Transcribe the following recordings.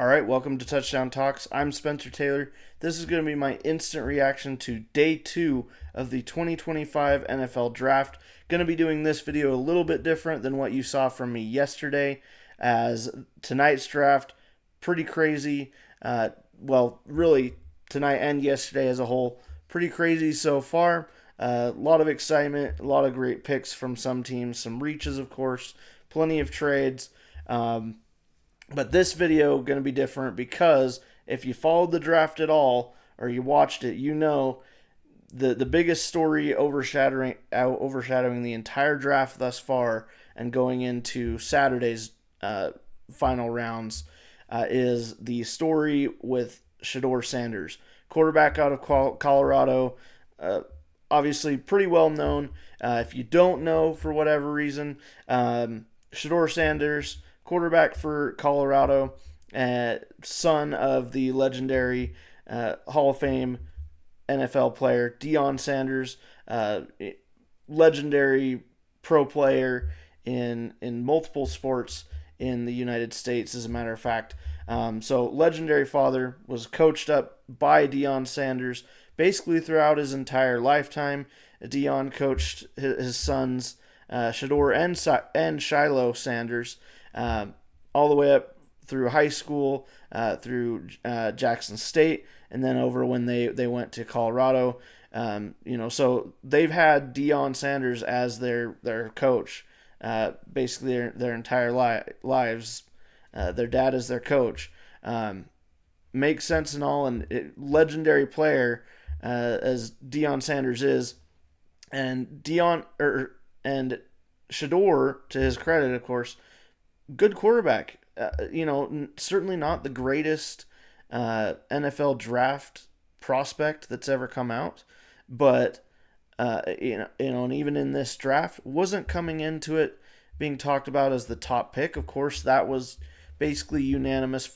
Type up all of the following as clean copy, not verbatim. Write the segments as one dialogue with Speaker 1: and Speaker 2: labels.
Speaker 1: All right, welcome to Touchdown Talks. I'm Spencer Taylor. This is going to be my instant reaction to day 2 of the 2025 NFL Draft. Going to be doing this video a little bit different than what you saw from me yesterday, as tonight's draft, pretty crazy. Really, tonight and yesterday as a whole, pretty crazy so far. A lot of excitement, a lot of great picks from some teams, some reaches, of course, plenty of trades. But this video going to be different because if you followed the draft at all or you watched it, you know the biggest story overshadowing the entire draft thus far and going into Saturday's final rounds is the story with Shedeur Sanders, quarterback out of Colorado. Obviously, pretty well known. If you don't know for whatever reason, Shedeur Sanders, quarterback for Colorado, son of the legendary Hall of Fame NFL player Deion Sanders, legendary pro player in multiple sports in the United States, as a matter of fact. So legendary father, was coached up by Deion Sanders basically throughout his entire lifetime. Deion coached his sons, Shedeur and Shiloh Sanders, all the way up through high school, through Jackson State, and then over when they went to Colorado. So they've had Deion Sanders as their coach, basically their entire lives. Their dad is their coach. Makes sense and all, and legendary player as Deion Sanders is, and and Shedeur, to his credit, of course, good quarterback. Certainly not the greatest NFL draft prospect that's ever come out, but and even in this draft, wasn't coming into it being talked about as the top pick. Of course, that was basically unanimous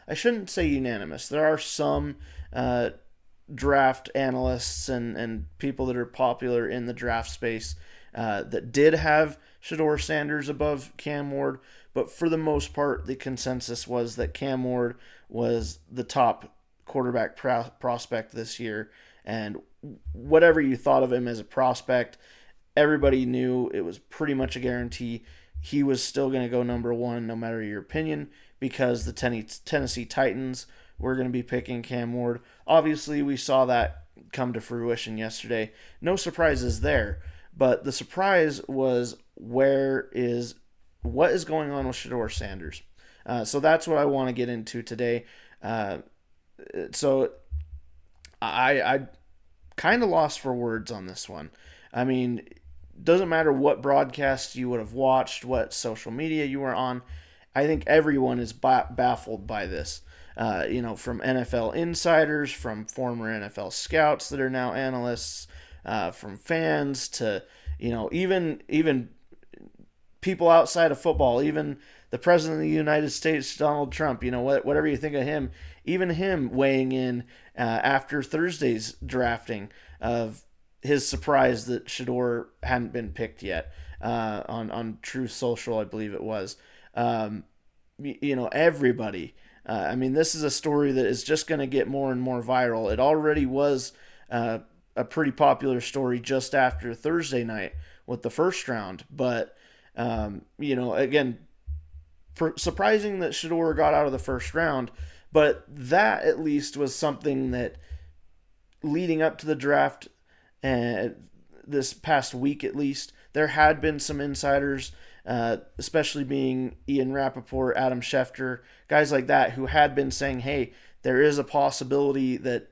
Speaker 1: I shouldn't say unanimous. There are some draft analysts and people that are popular in the draft space that did have Shedeur Sanders above Cam Ward, but for the most part, the consensus was that Cam Ward was the top quarterback prospect this year, and whatever you thought of him as a prospect, everybody knew it was pretty much a guarantee he was still going to go number one, no matter your opinion, because the Tennessee Titans were going to be picking Cam Ward. Obviously, we saw that come to fruition yesterday. No surprises there. But the surprise was what is going on with Shedeur Sanders. So that's what I want to get into today. So I kind of lost for words on this one. I mean, doesn't matter what broadcast you would have watched, what social media you were on. I think everyone is baffled by this. From NFL insiders, from former NFL scouts that are now analysts, from fans to, even people outside of football, even the president of the United States, Donald Trump, whatever you think of him, even him weighing in after Thursday's drafting of his surprise that Shedeur hadn't been picked yet on Truth Social, I believe it was. Everybody. This is a story that is just going to get more and more viral. It already was a pretty popular story just after Thursday night with the first round. But, again, surprising that Shedeur got out of the first round. But that at least was something that leading up to the draft, this past week at least, there had been some insiders, especially being Ian Rappaport, Adam Schefter, guys like that, who had been saying, hey, there is a possibility that,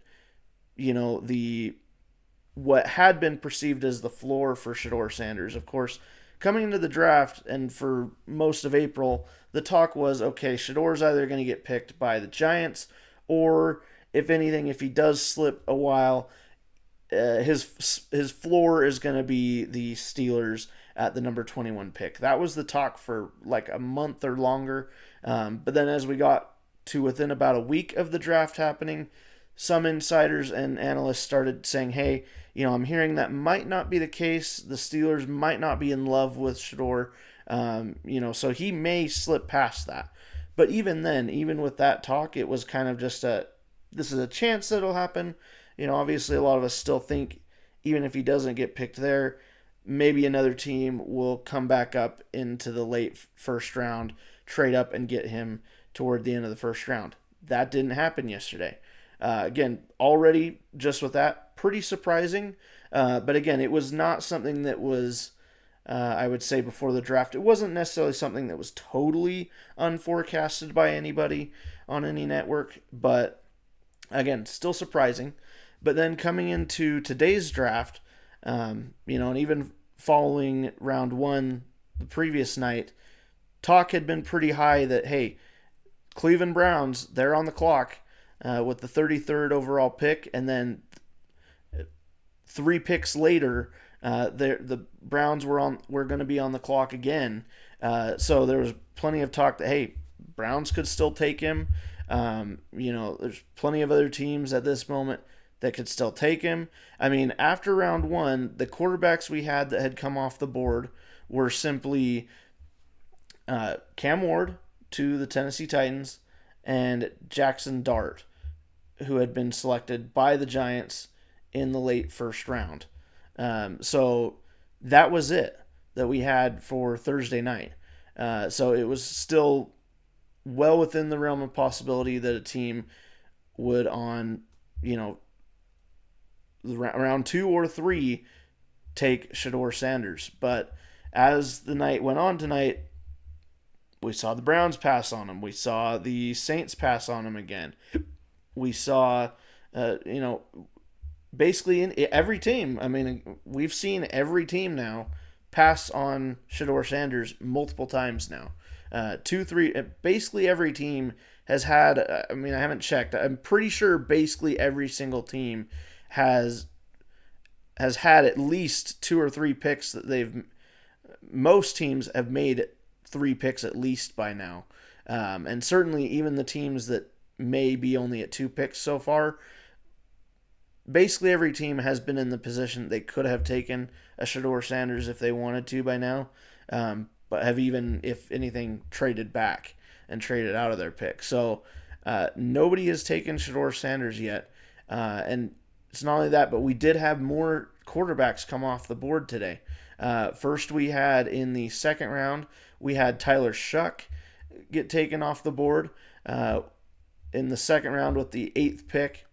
Speaker 1: what had been perceived as the floor for Shedeur Sanders. Of course, coming into the draft and for most of April, the talk was, okay, Shedeur's either going to get picked by the Giants, or if anything, if he does slip a while, his floor is going to be the Steelers at the number 21 pick. That was the talk for like a month or longer. But then as we got to within about a week of the draft happening, some insiders and analysts started saying, hey, I'm hearing that might not be the case. The Steelers might not be in love with Shedeur, so he may slip past that. But even then, even with that talk, it was kind of just this is a chance that it'll happen. Obviously, a lot of us still think even if he doesn't get picked there, maybe another team will come back up into the late first round, trade up, and get him toward the end of the first round. That didn't happen yesterday. Again, already just with that, pretty surprising. But again, it was not something that was, I would say, before the draft. It wasn't necessarily something that was totally unforecasted by anybody on any network. But again, still surprising. But then coming into today's draft, and even following round one the previous night, talk had been pretty high that, hey, Cleveland Browns, they're on the clock with the 33rd overall pick, and then 3 picks later, the Browns were going to be on the clock again. So there was plenty of talk that, hey, Browns could still take him. There's plenty of other teams at this moment that could still take him. I mean, after round one, the quarterbacks we had that had come off the board were simply Cam Ward to the Tennessee Titans and Jackson Dart, who had been selected by the Giants in the late first round. So that was it that we had for Thursday night. So it was still well within the realm of possibility that a team would on, round 2 or 3 take Shedeur Sanders. But as the night went on tonight, we saw the Browns pass on him. We saw the Saints pass on him again. We saw, basically in every team. I mean, we've seen every team now pass on Shedeur Sanders multiple times now. 2, 3, basically every team has had, I haven't checked. I'm pretty sure basically every single team has had at least 2 or 3 picks that most teams have made 3 picks at least by now. And certainly even the teams that may be only at 2 picks so far, basically every team has been in the position they could have taken a Shedeur Sanders if they wanted to by now, but have even, if anything, traded back and traded out of their pick. So nobody has taken Shedeur Sanders yet. And it's not only that, but we did have more quarterbacks come off the board today. First, we had in the second round, we had Tyler Shuck get taken off the board in the second round with the 8th pick.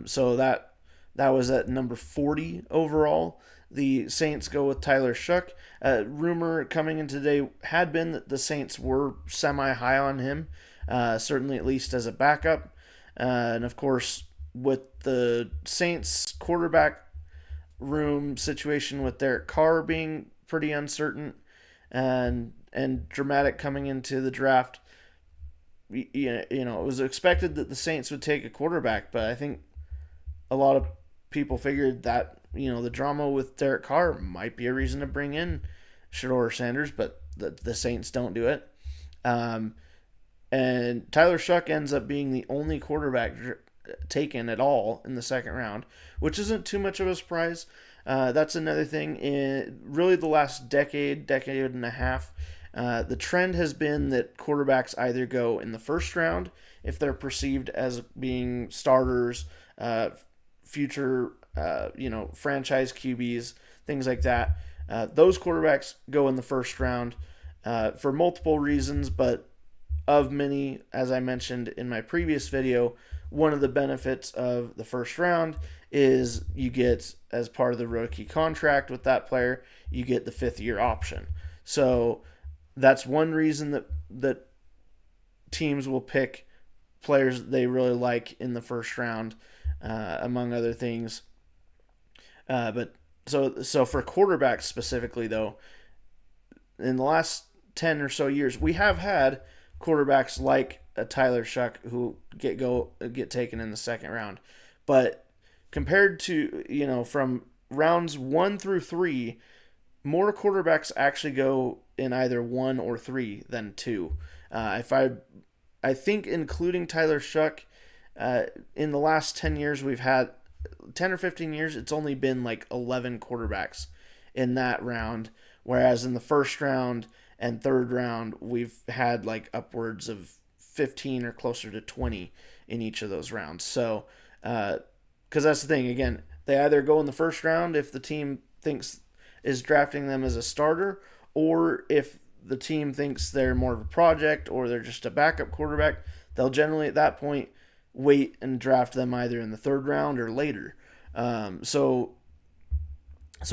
Speaker 1: So that was at number 40 overall. The Saints go with Tyler Shuck. Rumor coming in today had been that the Saints were semi-high on him, certainly at least as a backup. And of course, with the Saints quarterback room situation with Derek Carr being pretty uncertain and dramatic coming into the draft, it was expected that the Saints would take a quarterback, but I think a lot of people figured that, the drama with Derek Carr might be a reason to bring in Shedeur Sanders, but the Saints don't do it. And Tyler Shuck ends up being the only quarterback taken at all in the second round, which isn't too much of a surprise. That's another thing. In really the last decade and a half, the trend has been that quarterbacks either go in the first round if they're perceived as being starters, future, franchise QBs, things like that. Those quarterbacks go in the first round for multiple reasons, but of many, as I mentioned in my previous video, one of the benefits of the first round is you get, as part of the rookie contract with that player, you get the 5th-year option. So that's one reason that teams will pick players they really like in the first round, among other things. But so for quarterbacks specifically, though, in the last 10 or so years, we have had quarterbacks like a Tyler Shuck who get taken in the second round. But compared to, from rounds 1 through 3, more quarterbacks actually go in either 1 or 3 than 2. I think including Tyler Shuck, in the last 10 years we've had 10 or 15 years, it's only been like 11 quarterbacks in that round, whereas in the first round and third round, we've had like upwards of 15 or closer to 20 in each of those rounds. So, because that's the thing, again, they either go in the first round if the team thinks is drafting them as a starter, or if the team thinks they're more of a project or they're just a backup quarterback, they'll generally at that point wait and draft them either in the third round or later. So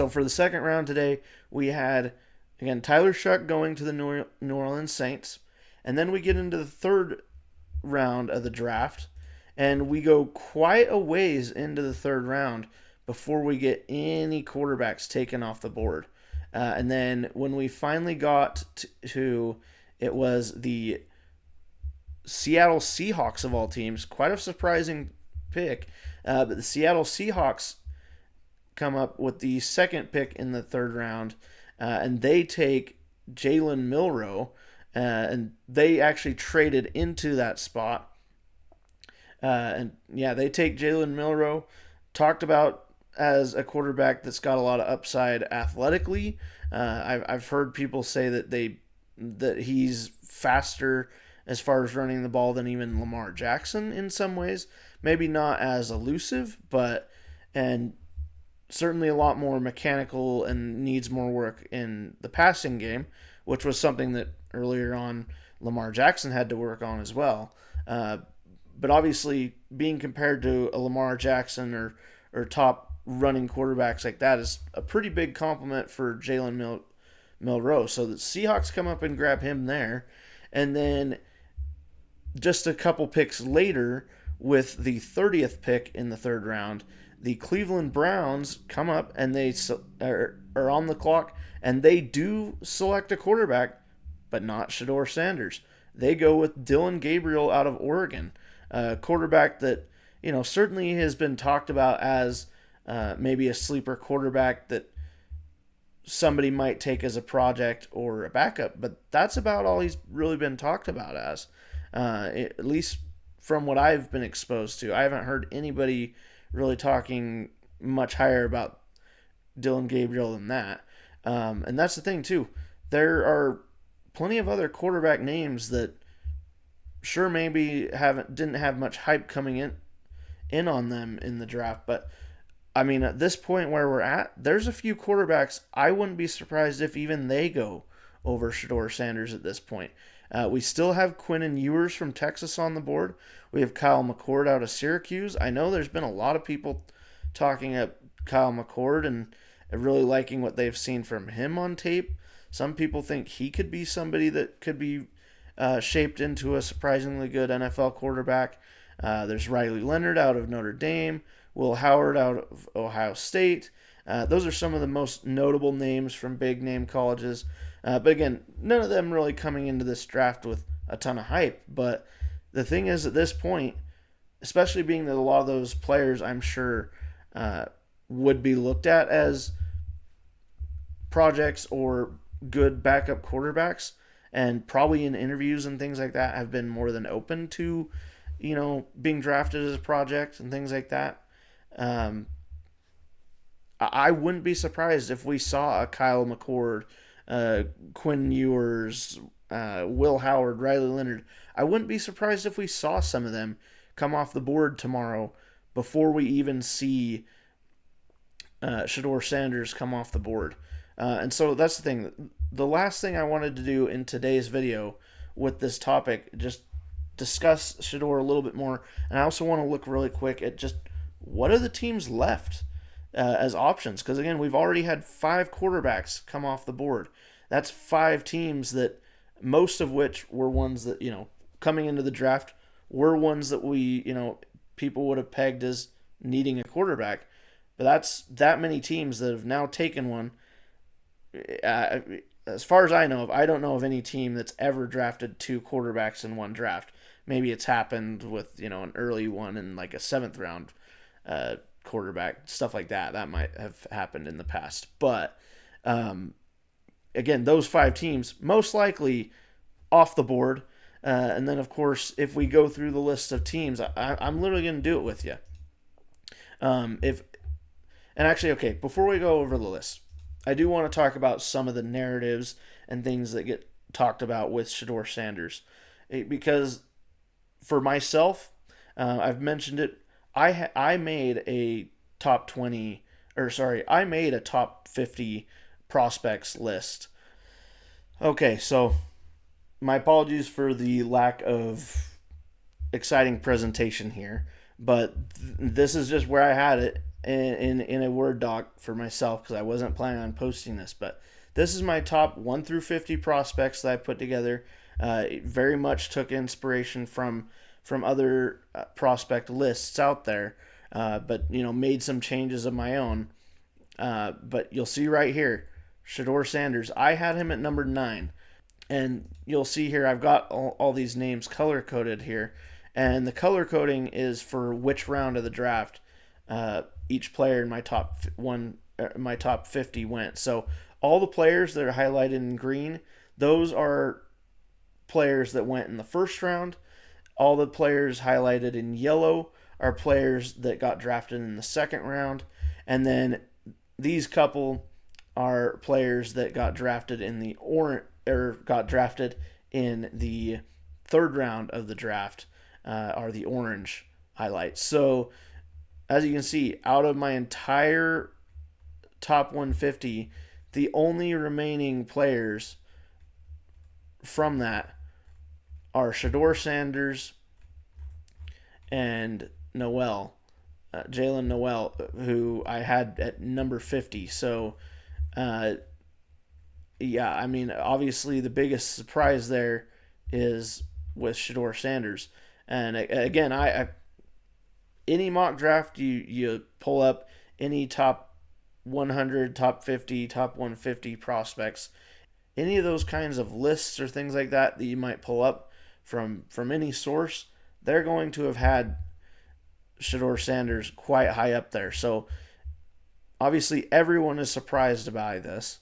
Speaker 1: for the second round today, we had, again, Tyler Shuck going to the New Orleans Saints. And then we get into the third round of the draft, and we go quite a ways into the third round before we get any quarterbacks taken off the board. And then when we finally got to it was the Seattle Seahawks of all teams, quite a surprising pick. But the Seattle Seahawks come up with the second pick in the third round, and they take Jalen Milroe, and they actually traded into that spot. And yeah, they take Jalen Milroe, talked about as a quarterback that's got a lot of upside athletically. I've heard people say that he's faster as far as running the ball than even Lamar Jackson in some ways. Maybe not as elusive, and certainly a lot more mechanical and needs more work in the passing game, which was something that earlier on Lamar Jackson had to work on as well. But obviously, being compared to a Lamar Jackson or top running quarterbacks like that is a pretty big compliment for Jalen Milroe. So the Seahawks come up and grab him there. And then just a couple picks later, with the 30th pick in the third round, the Cleveland Browns come up and they are on the clock, and they do select a quarterback, but not Shedeur Sanders. They go with Dylan Gabriel out of Oregon, a quarterback that, certainly has been talked about as maybe a sleeper quarterback that somebody might take as a project or a backup, but that's about all he's really been talked about as, at least from what I've been exposed to. I haven't heard anybody really talking much higher about Dylan Gabriel than that. And that's the thing too. There are plenty of other quarterback names that sure maybe didn't have much hype coming in on them in the draft, but I mean, at this point where we're at, there's a few quarterbacks I wouldn't be surprised if even they go over Shedeur Sanders at this point. We still have Quinnen Ewers from Texas on the board. We have Kyle McCord out of Syracuse. I know there's been a lot of people talking up Kyle McCord and really liking what they've seen from him on tape. Some people think he could be somebody that could be shaped into a surprisingly good NFL quarterback. There's Riley Leonard out of Notre Dame. Will Howard out of Ohio State. Those are some of the most notable names from big name colleges. But again, none of them really coming into this draft with a ton of hype. But the thing is, at this point, especially being that a lot of those players, I'm sure, would be looked at as projects or good backup quarterbacks, and probably in interviews and things like that have been more than open to, being drafted as a project and things like that. I wouldn't be surprised if we saw a Kyle McCord, Quinn Ewers, Will Howard, Riley Leonard. I wouldn't be surprised if we saw some of them come off the board tomorrow before we even see Shedeur Sanders come off the board. And so that's the thing. The last thing I wanted to do in today's video with this topic, just discuss Shedeur a little bit more. And I also want to look really quick at just what are the teams left as options? Because again, we've already had 5 quarterbacks come off the board. That's 5 teams that most of which were ones that, coming into the draft were ones that we, people would have pegged as needing a quarterback. But that's that many teams that have now taken one. As far as I know of, I don't know of any team that's ever drafted 2 quarterbacks in one draft. Maybe it's happened with, an early one in like a 7th round quarterback, stuff like that. That might have happened in the past. But again, those 5 teams most likely off the board. And then, of course, if we go through the list of teams, I'm literally going to do it with you. Before we go over the list, I do want to talk about some of the narratives and things that get talked about with Shedeur Sanders. Because for myself, I've mentioned it. I made a top 20, or sorry, I made a top 50 prospects list. Okay, so my apologies for the lack of exciting presentation here, but this is just where I had it in a Word doc for myself because I wasn't planning on posting this. But this is my top 1 through 50 prospects that I put together. It very much took inspiration from other prospect lists out there, but made some changes of my own. But you'll see right here, Shedeur Sanders. I had him at number 9. And you'll see here I've got all these names color coded here, and the color coding is for which round of the draft each player in my top 50 went. So all the players that are highlighted in green, those are players that went in the first round. All the players highlighted in yellow are players that got drafted in the second round, and then these couple are players that got drafted in the orange or got drafted in the third round of the draft are the orange highlights. So as you can see, out of my entire top 150, the only remaining players from that are Shedeur Sanders and Jalen Noel, who I had at number 50. So yeah, I mean, obviously the biggest surprise there is with Shedeur Sanders. And again, I any mock draft you pull up, any top 100, top 50, top 150 prospects, any of those kinds of lists or things like that you might pull up from any source, they're going to have had Shedeur Sanders quite high up there. So obviously everyone is surprised by this.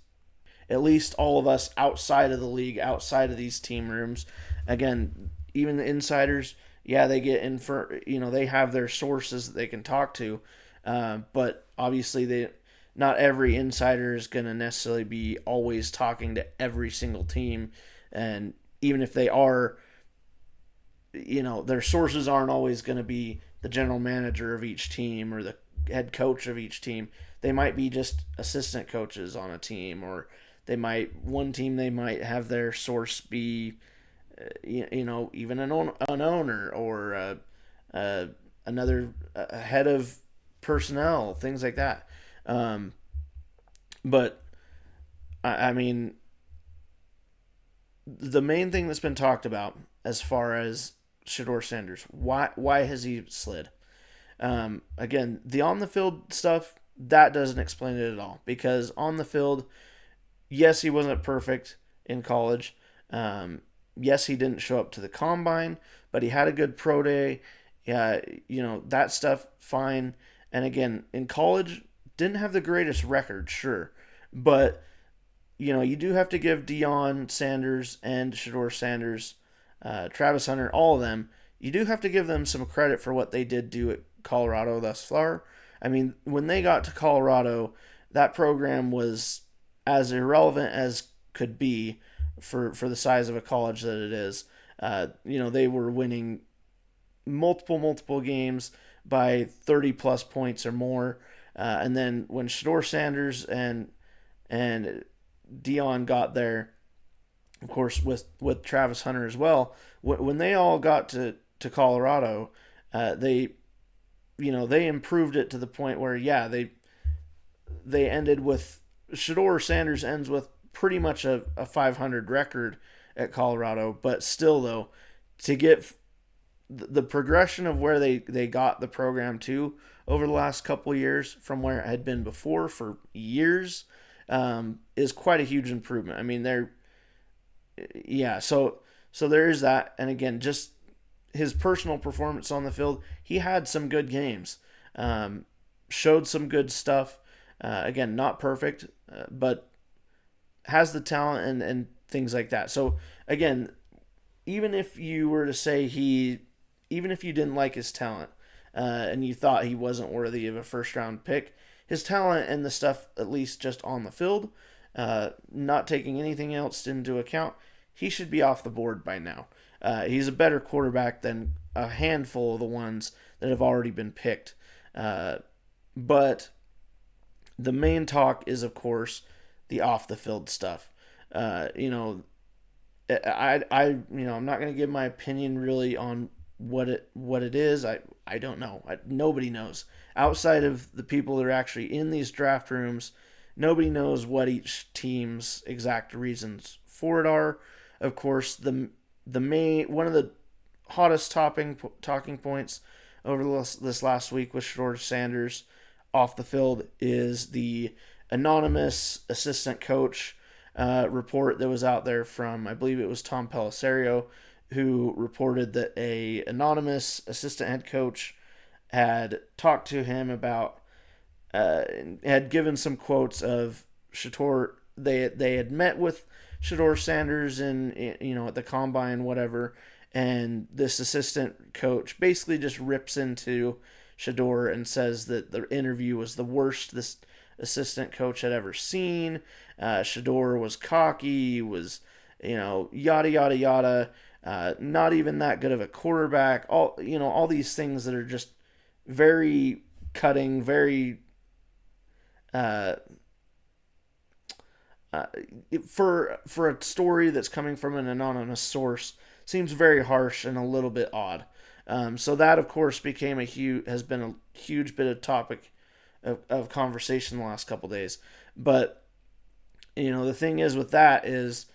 Speaker 1: At least all of us outside of the league, outside of these team rooms. Again, even the insiders, yeah, they get they have their sources that they can talk to, but obviously not every insider is going to necessarily be always talking to every single team, and even if they are, their sources aren't always going to be the general manager of each team or the head coach of each team. They might be just assistant coaches on a team, or they might have their source be, even an owner or another head of personnel, things like that. But I mean, the main thing that's been talked about as far as Shedeur Sanders, why has he slid? Again, the on the field stuff, that doesn't explain it at all, because on the field, yes, he wasn't perfect in college. Yes, he didn't show up to the combine, but he had a good pro day. Yeah, that stuff, fine. And again, in college, didn't have the greatest record, sure. But, you do have to give Deion Sanders and Shedeur Sanders, Travis Hunter, all of them, you do have to give them some credit for what they did do at Colorado thus far. I mean, when they got to Colorado, that program was as irrelevant as could be for the size of a college that it is. They were winning multiple games by 30 plus points or more. And then when Shedeur Sanders and Deion got there, of course with Travis Hunter as well, when they all got to Colorado, they improved it to the point where they ended with Shedeur Sanders ends with pretty much a 500 record at Colorado, but still though, to get the progression of where they got the program to over the last couple of years from where it had been before for years, is quite a huge improvement. I mean, so there is that. And again, just his personal performance on the field, he had some good games, showed some good stuff. Again, not perfect, but has the talent and things like that. So again, even if you were to say even if you didn't like his talent, and you thought he wasn't worthy of a first round pick, his talent and the stuff, at least just on the field, not taking anything else into account, he should be off the board by now. He's a better quarterback than a handful of the ones that have already been picked. But the main talk is, of course, the off the field stuff. You know, I'm not going to give my opinion really on what it is. I don't know. Nobody knows outside of the people that are actually in these draft rooms. Nobody knows what each team's exact reasons for it are. Of course, the main one of the hottest talking points over this last week with Shedeur Sanders off the field is the anonymous assistant coach report that was out there from, I believe it was Tom Pelissero, who reported that a anonymous assistant head coach had talked to him about, had given some quotes of Shedeur. They had met with Shedeur Sanders in at the combine, whatever, and this assistant coach basically just rips into Shedeur and says that the interview was the worst this assistant coach had ever seen. Shedeur was cocky, was yada yada yada, not even that good of a quarterback. All these things that are just very cutting, very for a story that's coming from an anonymous source seems very harsh and a little bit odd. So that, of course, has been a huge bit of topic of conversation the last couple days. But the thing is with that is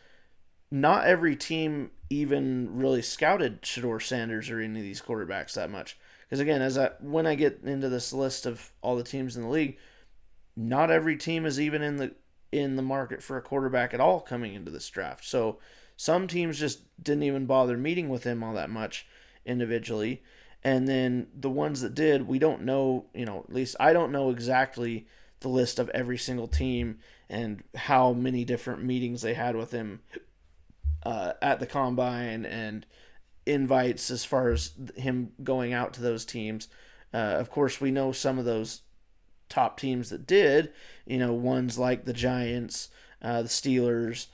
Speaker 1: not every team even really scouted Shedeur Sanders or any of these quarterbacks that much. Because again, when I get into this list of all the teams in the league, not every team is even in the market for a quarterback at all coming into this draft. So some teams just didn't even bother meeting with him all that much individually. And then the ones that did, we don't know, at least I don't know exactly the list of every single team and how many different meetings they had with him at the combine and invites as far as him going out to those teams. Of course, we know some of those top teams that did, ones like the Giants, the Steelers,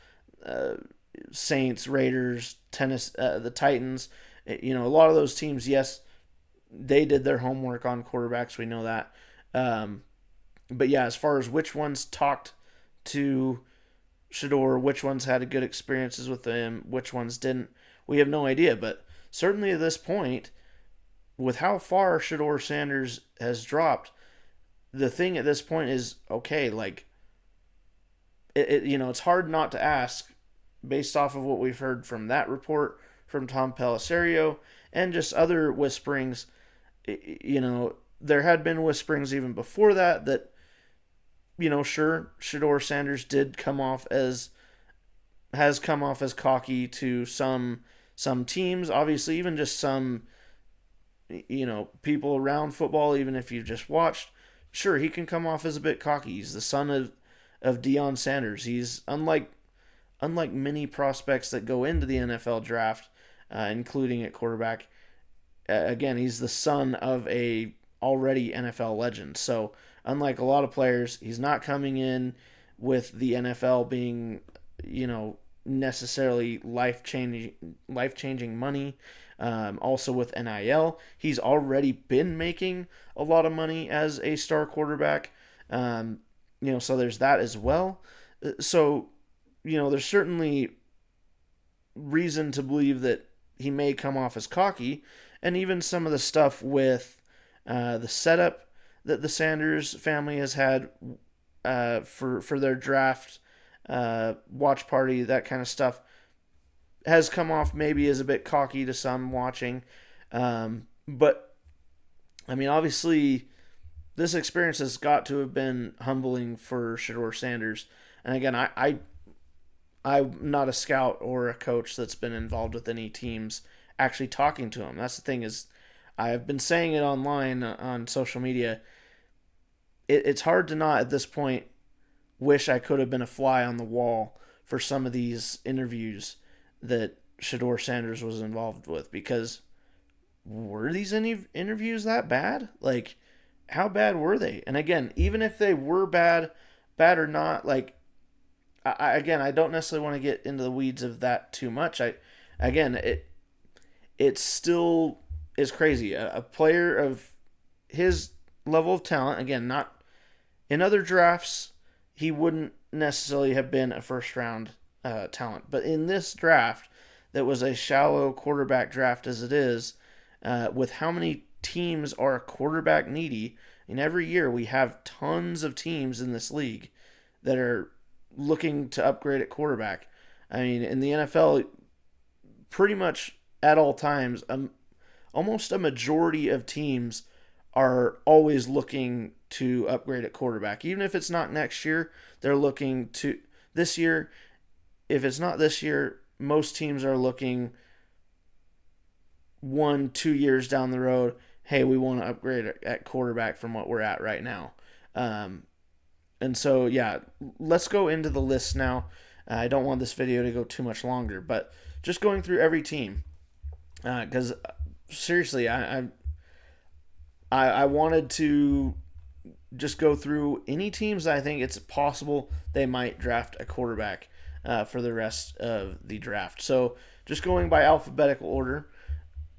Speaker 1: Saints, Raiders, the Titans. A lot of those teams, yes, they did their homework on quarterbacks. We know that. But yeah, as far as which ones talked to Shedeur, which ones had good experiences with him, which ones didn't, we have no idea. But certainly at this point, with how far Shedeur Sanders has dropped, the thing at this point is, okay, like, it's hard not to ask based off of what we've heard from that report from Tom Pelissero and just other whisperings. There had been whisperings even before that, sure, Shedeur Sanders has come off as cocky to some teams, obviously, even just some, people around football, even if you've just watched. Sure, he can come off as a bit cocky. He's the son of Deion Sanders. He's unlike many prospects that go into the NFL draft, including at quarterback. Again, he's the son of a already NFL legend. So unlike a lot of players, he's not coming in with the NFL being, necessarily life-changing money. Also with NIL, he's already been making a lot of money as a star quarterback. So there's that as well. So, there's certainly reason to believe that he may come off as cocky, and even some of the stuff with the setup that the Sanders family has had for their draft watch party, that kind of stuff, has come off maybe as a bit cocky to some watching. But, I mean, obviously, this experience has got to have been humbling for Shedeur Sanders. And again, I'm not a scout or a coach that's been involved with any teams actually talking to him. That's the thing is, I've been saying it online on social media. It's hard to not, at this point, wish I could have been a fly on the wall for some of these interviews that Shedeur Sanders was involved with, because were these interviews that bad? Like, how bad were they? And again, even if they were bad or not, like, I don't necessarily want to get into the weeds of that too much. Again, it still is crazy. A player of his level of talent, again, not in other drafts, he wouldn't necessarily have been a first round talent, but in this draft, that was a shallow quarterback draft as it is, with how many teams are quarterback needy. And every year we have tons of teams in this league that are looking to upgrade at quarterback. I mean, in the NFL, pretty much at all times, almost a majority of teams are always looking to upgrade at quarterback. Even if it's not next year, they're looking to this year. If it's not this year, most teams are looking 1-2 years down the road. Hey, we want to upgrade at quarterback from what we're at right now. And so, yeah, let's go into the list now. I don't want this video to go too much longer, but just going through every team, because seriously, I wanted to just go through any teams that I think it's possible they might draft a quarterback for the rest of the draft. So just going by alphabetical order,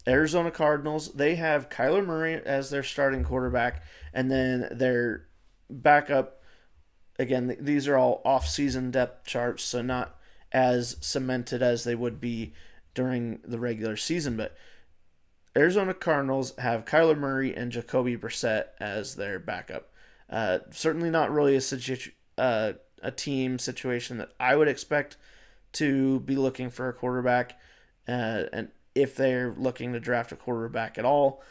Speaker 1: Arizona Cardinals, they have Kyler Murray as their starting quarterback, and then their backup, again, these are all off-season depth charts, so not as cemented as they would be during the regular season, but Arizona Cardinals have Kyler Murray and Jacoby Brissett as their backup. Certainly not really a team situation that I would expect to be looking for a quarterback. And if they're looking to draft a quarterback at all,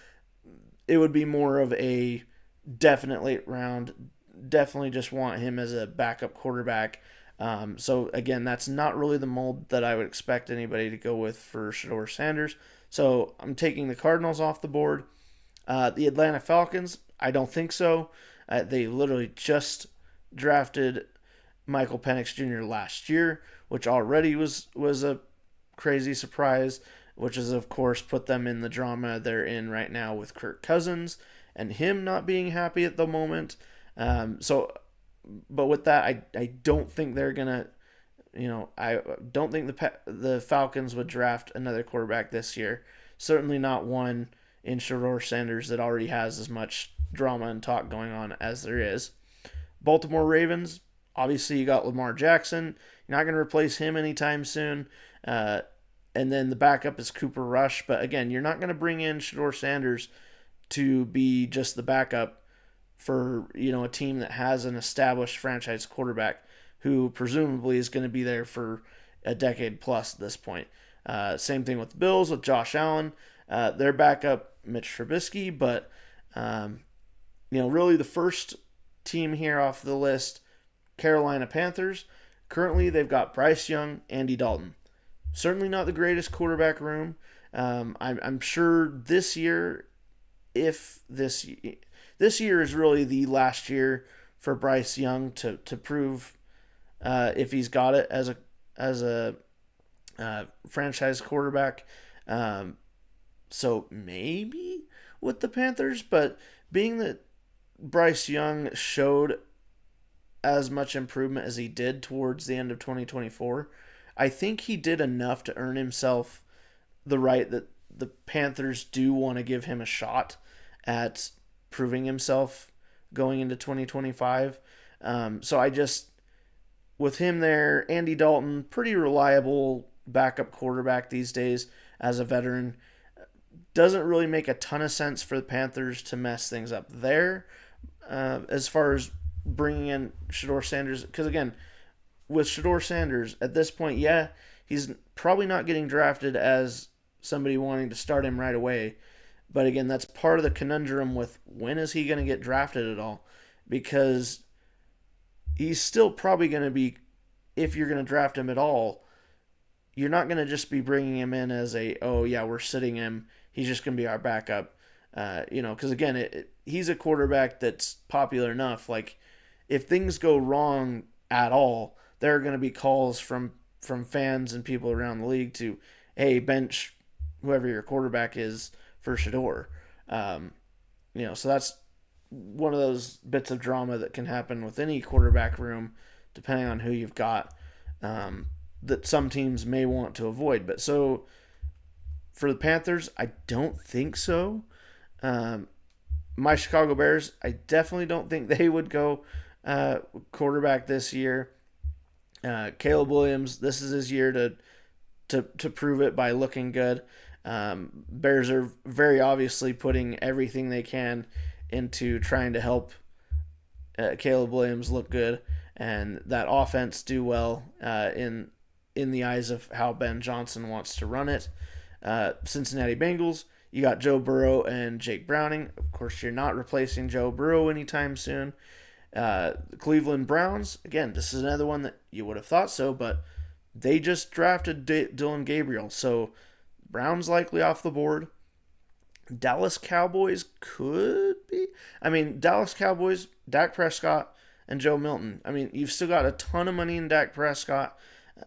Speaker 1: it would be more of a definite late round. Definitely just want him as a backup quarterback. So again, that's not really the mold that I would expect anybody to go with for Shedeur Sanders. So I'm taking the Cardinals off the board. The Atlanta Falcons, I don't think so. They literally just drafted Michael Penix Jr. last year, which already was a crazy surprise, which has, of course, put them in the drama they're in right now with Kirk Cousins and him not being happy at the moment. But with that, I don't think they're going to, I don't think the Falcons would draft another quarterback this year. Certainly not one in Shedeur Sanders that already has as much drama and talk going on as there is. Baltimore Ravens, obviously you got Lamar Jackson. You're not going to replace him anytime soon. And then the backup is Cooper Rush. But again, you're not going to bring in Shedeur Sanders to be just the backup for, a team that has an established franchise quarterback who presumably is going to be there for a decade plus at this point. Same thing with the Bills, with Josh Allen. Their backup, Mitch Trubisky. But, really the first team here off the list, Carolina Panthers. Currently, they've got Bryce Young, Andy Dalton. Certainly not the greatest quarterback room. I'm sure this year, if this year is really the last year for Bryce Young to prove if he's got it as a franchise quarterback. So maybe with the Panthers, but being that Bryce Young showed as much improvement as he did towards the end of 2024, I think he did enough to earn himself the right that the Panthers do want to give him a shot at proving himself going into 2025. With him there, Andy Dalton, pretty reliable backup quarterback these days as a veteran. Doesn't really make a ton of sense for the Panthers to mess things up there as far as bringing in Shedeur Sanders. Because again, with Shedeur Sanders, at this point, yeah, he's probably not getting drafted as somebody wanting to start him right away. But again, that's part of the conundrum with when is he going to get drafted at all? Because he's still probably going to be, if you're going to draft him at all, you're not going to just be bringing him in as we're sitting him. He's just going to be our backup. Because again, he's a quarterback that's popular enough. Like, if things go wrong at all, there are going to be calls from fans and people around the league to, hey, bench whoever your quarterback is for Shedeur. So that's one of those bits of drama that can happen with any quarterback room, depending on who you've got. that some teams may want to avoid. But so for the Panthers, I don't think so. Um, my Chicago Bears, I definitely don't think they would go quarterback this year. Caleb Williams, this is his year to prove it by looking good. Bears are very obviously putting everything they can into trying to help Caleb Williams look good and that offense do well in the eyes of how Ben Johnson wants to run it. Cincinnati Bengals, you got Joe Burrow and Jake Browning. Of course, you're not replacing Joe Burrow anytime soon. Cleveland Browns, again, this is another one that you would have thought so, but they just drafted Dylan Gabriel, so Browns likely off the board. Dallas Cowboys could be. I mean, Dallas Cowboys, Dak Prescott, and Joe Milton. I mean, you've still got a ton of money in Dak Prescott.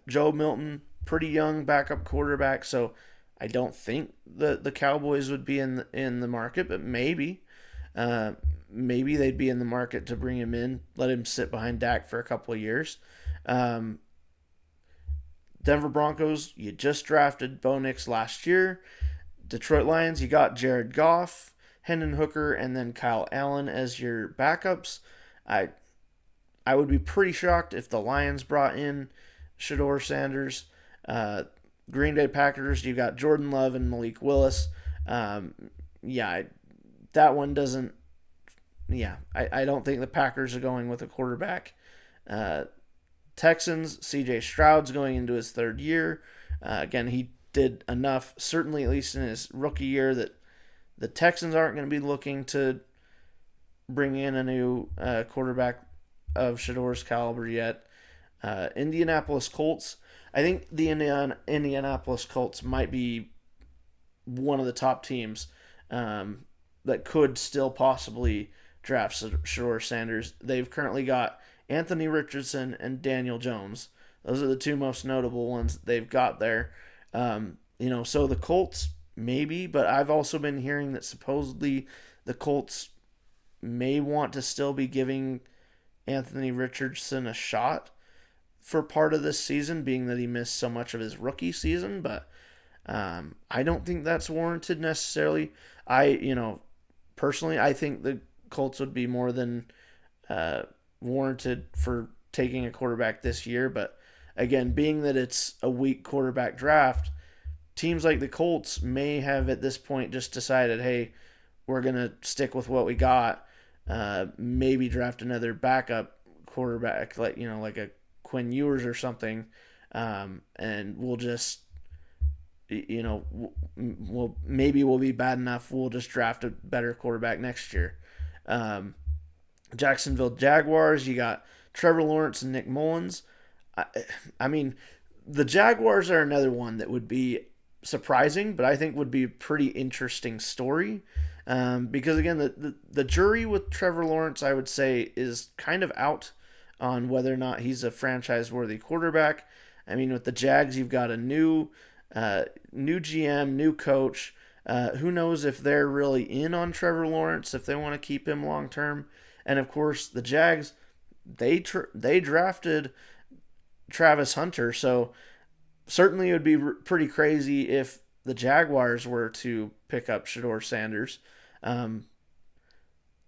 Speaker 1: Joe Milton, pretty young backup quarterback, so I don't think the Cowboys would be in the market, but maybe. Maybe they'd be in the market to bring him in, let him sit behind Dak for a couple of years. Denver Broncos, you just drafted Bo Nix last year. Detroit Lions, you got Jared Goff, Hendon Hooker, and then Kyle Allen as your backups. I would be pretty shocked if the Lions brought in Shedeur Sanders. Green Bay Packers, you got Jordan Love and Malik Willis. That one doesn't. I don't think the Packers are going with a quarterback. Texans, CJ Stroud's going into his third year. Again, he did enough, certainly at least in his rookie year, that the Texans aren't going to be looking to bring in a new quarterback of Shedeur's caliber yet. Indianapolis Colts. I think the Indianapolis Colts might be one of the top teams that could still possibly draft Shedeur Sanders. They've currently got Anthony Richardson and Daniel Jones. Those are the two most notable ones that they've got there. So the Colts, maybe, but I've also been hearing that supposedly the Colts may want to still be giving Anthony Richardson a shot for part of this season, being that he missed so much of his rookie season, but I don't think that's warranted necessarily. Personally, I think the Colts would be more than warranted for taking a quarterback this year, but again, being that it's a weak quarterback draft, teams like the Colts may have at this point just decided, hey, we're going to stick with what we got, maybe draft another backup quarterback, like a Quinn Ewers or something, and we'll just, we'll be bad enough, we'll just draft a better quarterback next year. Jacksonville Jaguars, you got Trevor Lawrence and Nick Mullins. I mean, the Jaguars are another one that would be surprising, but I think would be a pretty interesting story. Because again, the jury with Trevor Lawrence, I would say, is kind of out on whether or not he's a franchise-worthy quarterback. I mean, with the Jags, you've got a new GM, new coach. Who knows if they're really in on Trevor Lawrence, if they want to keep him long term. And of course, the Jags, they drafted Travis Hunter, so certainly it would be pretty crazy if the Jaguars were to pick up Shedeur Sanders. And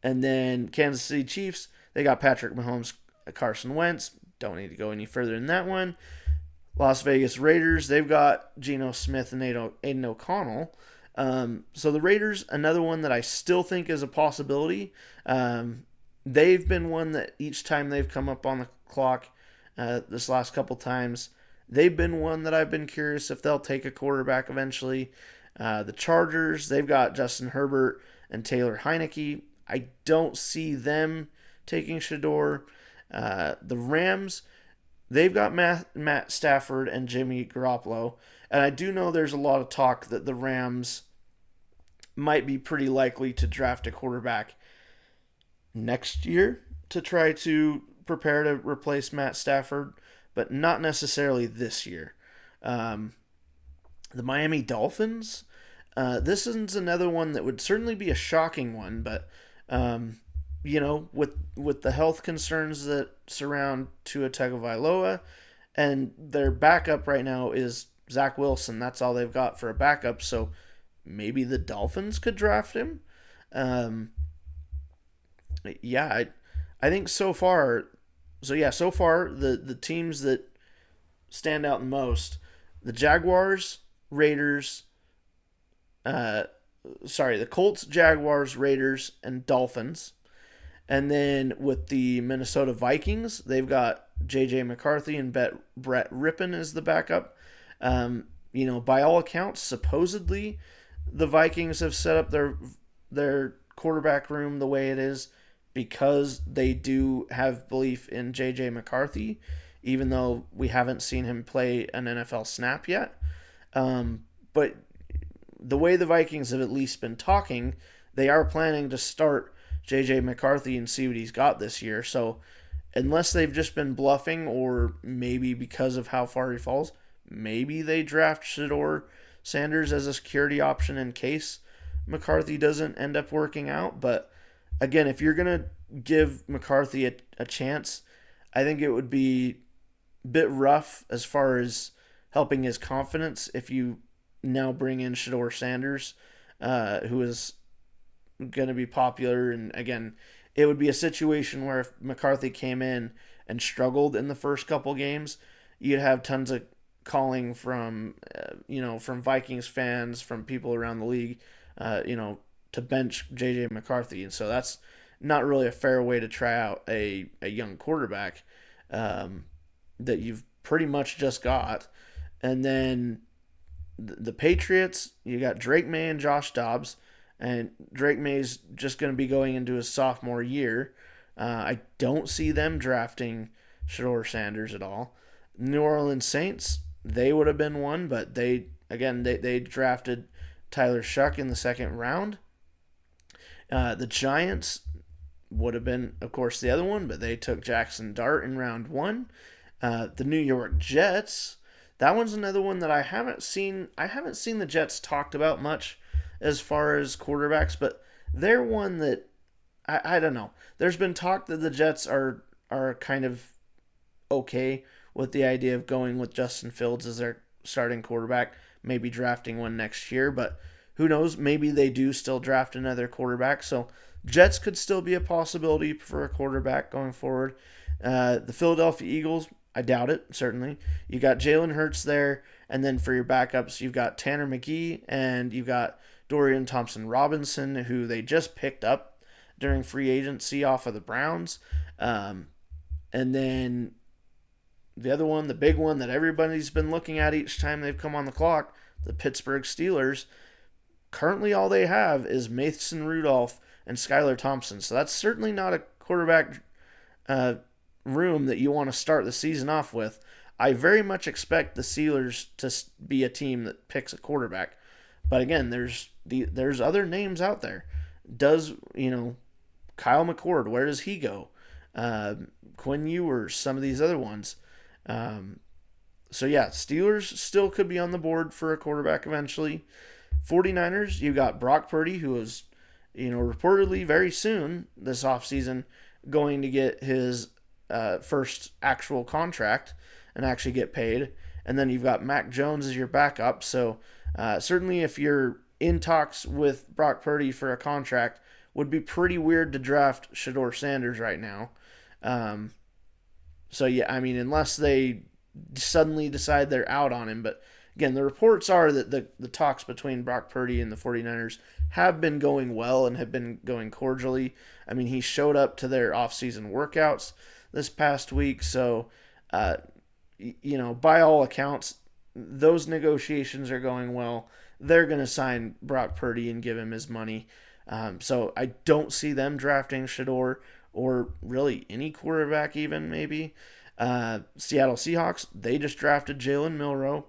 Speaker 1: then Kansas City Chiefs, they got Patrick Mahomes, Carson Wentz. Don't need to go any further than that one. Las Vegas Raiders, they've got Geno Smith and Aiden O'Connell. So the Raiders, another one that I still think is a possibility. They've been one that each time they've come up on the clock this last couple times, they've been one that I've been curious if they'll take a quarterback eventually. The Chargers, they've got Justin Herbert and Taylor Heineke. I don't see them taking Shedeur. The Rams, they've got Matt Stafford and Jimmy Garoppolo. And I do know there's a lot of talk that the Rams might be pretty likely to draft a quarterback next year to try to prepare to replace Matt Stafford, but not necessarily this year. The Miami Dolphins, this is another one that would certainly be a shocking one, but with the health concerns that surround Tua Tagovailoa and their backup right now is Zach Wilson. That's all they've got for a backup. So maybe the Dolphins could draft him. Um, yeah, I think so far. So yeah, so far the teams that stand out the most: the Jaguars, Raiders. Uh, the Colts, Jaguars, Raiders, and Dolphins. And then with the Minnesota Vikings, they've got J.J. McCarthy and Brett Rippon as the backup. By all accounts, supposedly the Vikings have set up their quarterback room the way it is because they do have belief in J.J. McCarthy, even though we haven't seen him play an NFL snap yet. But the way the Vikings have at least been talking, they are planning to start J.J. McCarthy and see what he's got this year. So unless they've just been bluffing, or maybe because of how far he falls, maybe they draft Shedeur Sanders as a security option in case McCarthy doesn't end up working out. But again, if you're going to give McCarthy a chance, I think it would be a bit rough as far as helping his confidence if you now bring in Shedeur Sanders, who is going to be popular. And again, it would be a situation where if McCarthy came in and struggled in the first couple games, you'd have tons of calling from from Vikings fans, from people around the league, to bench JJ McCarthy. And so that's not really a fair way to try out a young quarterback that you've pretty much just got. And then the Patriots, you got Drake May and Josh Dobbs, and Drake May's just going to be going into his sophomore year. I don't see them drafting Shedeur Sanders at all. New Orleans Saints, they would have been one, but they drafted Tyler Shuck in the second round. The Giants would have been, of course, the other one, but they took Jackson Dart in round one. The New York Jets, that one's another one that I haven't seen. I haven't seen the Jets talked about much as far as quarterbacks, but they're one that I don't know. There's been talk that the Jets are kind of okay with the idea of going with Justin Fields as their starting quarterback, maybe drafting one next year, but who knows? Maybe they do still draft another quarterback. So Jets could still be a possibility for a quarterback going forward. The Philadelphia Eagles, I doubt it, certainly. You got Jalen Hurts there, and then for your backups, you've got Tanner McGee, and you've got Dorian Thompson-Robinson, who they just picked up during free agency off of the Browns. And then the other one, the big one that everybody's been looking at each time they've come on the clock, the Pittsburgh Steelers. Currently all they have is Mason Rudolph and Skylar Thompson. So that's certainly not a quarterback room that you want to start the season off with. I very much expect the Steelers to be a team that picks a quarterback. But again, there's other names out there. Does, Kyle McCord, where does he go? Quinn Ewers, some of these other ones. So yeah, Steelers still could be on the board for a quarterback eventually. 49ers, you got Brock Purdy, who is, reportedly very soon this offseason going to get his first actual contract and actually get paid. And then you've got Mac Jones as your backup. So certainly if you're in talks with Brock Purdy for a contract, would be pretty weird to draft Shedeur Sanders right now. So yeah, unless they suddenly decide they're out on him. But again, the reports are that the talks between Brock Purdy and the 49ers have been going well and have been going cordially. He showed up to their offseason workouts this past week. So, by all accounts, those negotiations are going well. They're going to sign Brock Purdy and give him his money. So I don't see them drafting Shedeur or really any quarterback even, maybe. Seattle Seahawks, they just drafted Jalen Milroe.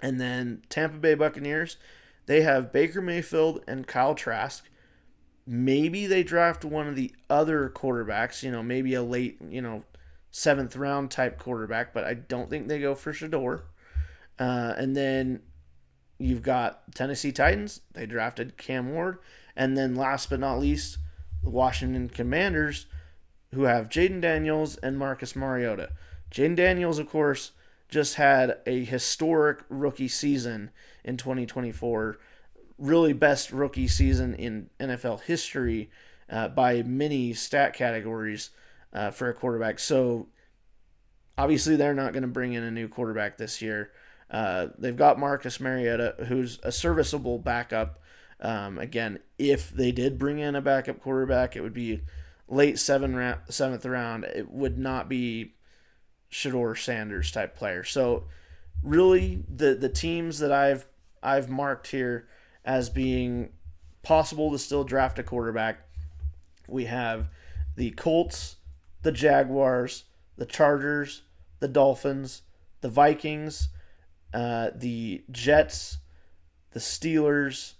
Speaker 1: And then Tampa Bay Buccaneers, they have Baker Mayfield and Kyle Trask. Maybe they draft one of the other quarterbacks, maybe a late, 7th round type quarterback, but I don't think they go for Shedeur. And then you've got Tennessee Titans. They drafted Cam Ward. And then last but not least, the Washington Commanders, who have Jaden Daniels and Marcus Mariota. Jaden Daniels, of course, just had a historic rookie season in 2024. Really best rookie season in NFL history by many stat categories for a quarterback. So obviously they're not going to bring in a new quarterback this year. They've got Marcus Mariota, who's a serviceable backup. Again, if they did bring in a backup quarterback, it would be late seventh round. It would not be Shedeur Sanders type player. So really, the teams that I've marked here as being possible to still draft a quarterback, we have the Colts, the Jaguars, the Chargers, the Dolphins, the Vikings, the Jets, the Steelers,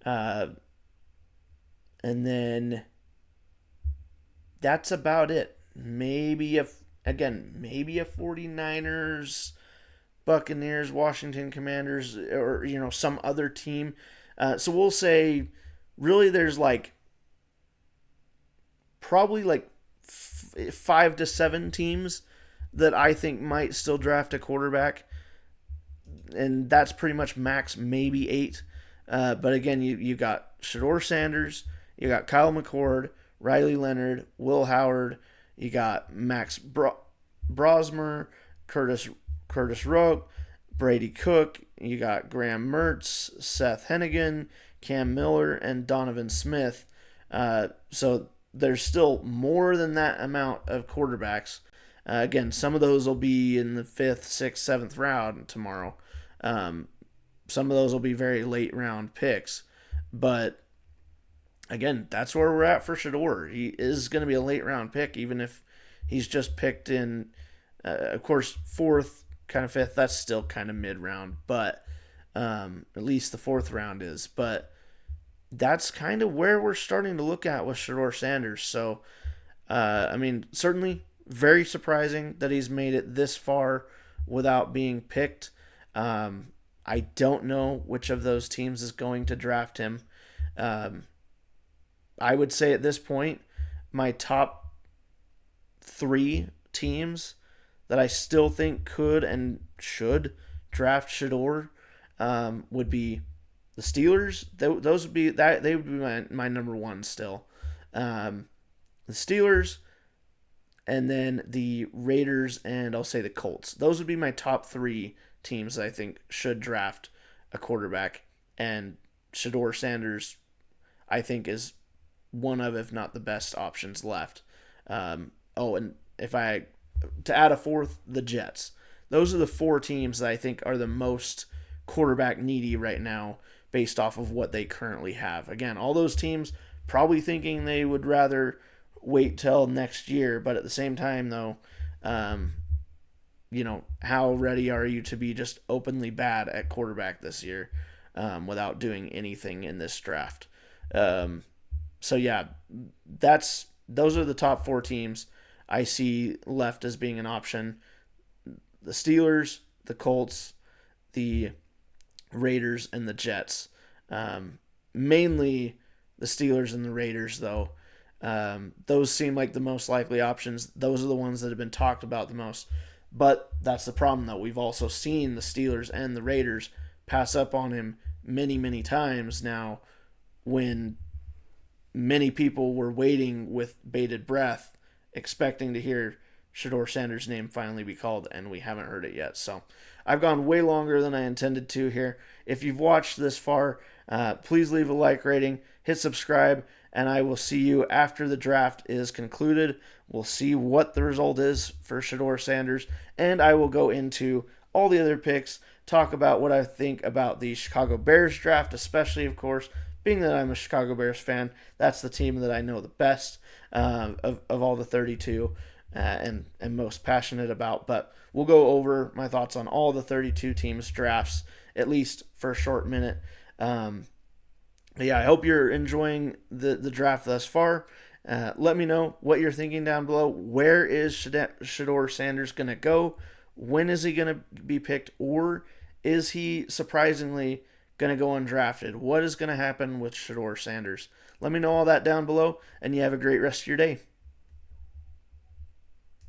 Speaker 1: and then that's about it. Maybe a 49ers, Buccaneers, Washington Commanders, or some other team. So we'll say really there's probably 5 to 7 teams that I think might still draft a quarterback, and that's pretty much max, maybe 8. But again, you got Shedeur Sanders, you got Kyle McCord, Riley Leonard, Will Howard, you got Max Brosmer, Curtis Roque, Brady Cook, you got Graham Mertz, Seth Hennigan, Cam Miller, and Donovan Smith. So there's still more than that amount of quarterbacks. Again, some of those will be in the 5th, 6th, 7th round tomorrow. Some of those will be very late round picks. But again, that's where we're at for Shedeur. He is going to be a late round pick, even if he's just picked in, of course, 4th, kind of 5th. That's still kind of mid round, but at least the 4th round is. But that's kind of where we're starting to look at with Shedeur Sanders. So, certainly very surprising that he's made it this far without being picked. I don't know which of those teams is going to draft him. I would say at this point, my top 3 teams that I still think could and should draft Shedeur would be the Steelers. Those would be that they would be my number 1 still. The Steelers, and then the Raiders, and I'll say the Colts. Those would be my top 3 teams that I think should draft a quarterback. And Shedeur Sanders, I think, is one of, if not the best options left. And if I to add a 4th, the Jets. Those are the 4 teams that I think are the most quarterback needy right now based off of what they currently have. Again, all those teams probably thinking they would rather wait till next year, but at the same time, though, how ready are you to be just openly bad at quarterback this year without doing anything in this draft? So yeah, those are the top 4 teams I see left as being an option. The Steelers, the Colts, the Raiders, and the Jets. Mainly the Steelers and the Raiders, though. Those seem like the most likely options. Those are the ones that have been talked about the most. But that's the problem, though. We've also seen the Steelers and the Raiders pass up on him many, many times now when many people were waiting with bated breath, expecting to hear Shedeur Sanders' name finally be called, and we haven't heard it yet. So I've gone way longer than I intended to here. If you've watched this far, please leave a like rating, hit subscribe, and I will see you after the draft is concluded. We'll see what the result is for Shedeur Sanders, and I will go into all the other picks, talk about what I think about the Chicago Bears draft, especially, of course, being that I'm a Chicago Bears fan. That's the team that I know the best of all the 32 and most passionate about. But we'll go over my thoughts on all the 32 teams' drafts, at least for a short minute. I hope you're enjoying the draft thus far. Let me know what you're thinking down below. Where is Shedeur Sanders going to go? When is he going to be picked? Or is he surprisingly going to go undrafted? What is going to happen with Shedeur Sanders? Let me know all that down below, and you have a great rest of your day.